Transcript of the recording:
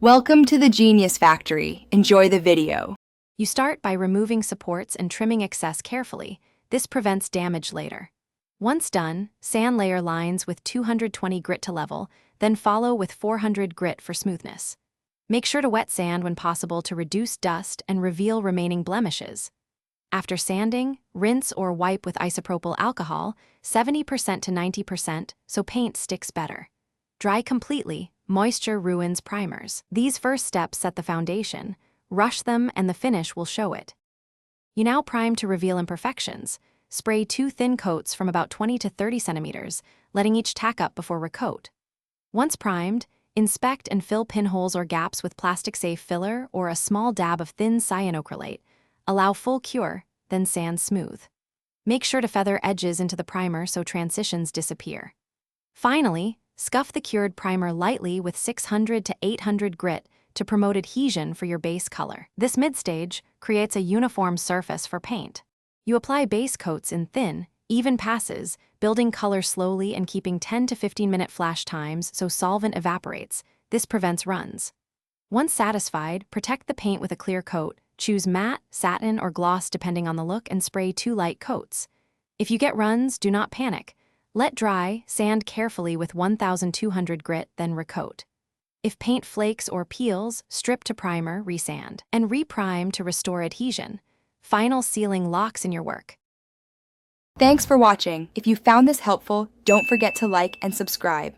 Welcome to the Genius Factory. Enjoy the video. You start by removing supports and trimming excess carefully. This prevents damage later. Once done, sand layer lines with 220 grit to level, then follow with 400 grit for smoothness. Make sure to wet sand when possible to reduce dust and reveal remaining blemishes. After sanding, rinse or wipe with isopropyl alcohol, 70% to 90%, so paint sticks better. Dry completely. Moisture ruins primers. These first steps set the foundation. Rush them and the finish will show it. You now prime to reveal imperfections. Spray 2 thin coats from about 20 to 30 centimeters, letting each tack up before recoat. Once primed, inspect and fill pinholes or gaps with plastic-safe filler or a small dab of thin cyanoacrylate. Allow full cure, then sand smooth. Make sure to feather edges into the primer so transitions disappear. Finally, scuff the cured primer lightly with 600 to 800 grit to promote adhesion for your base color. This mid-stage creates a uniform surface for paint. You apply base coats in thin, even passes, building color slowly and keeping 10 to 15-minute flash times so solvent evaporates. This prevents runs. Once satisfied, protect the paint with a clear coat. Choose matte, satin, or gloss depending on the look and spray 2 light coats. If you get runs, do not panic. Let dry, sand carefully with 1200 grit, then recoat. If paint flakes or peels, strip to primer, resand, and reprime to restore adhesion. Final sealing locks in your work. Thanks for watching. If you found this helpful, don't forget to like and subscribe.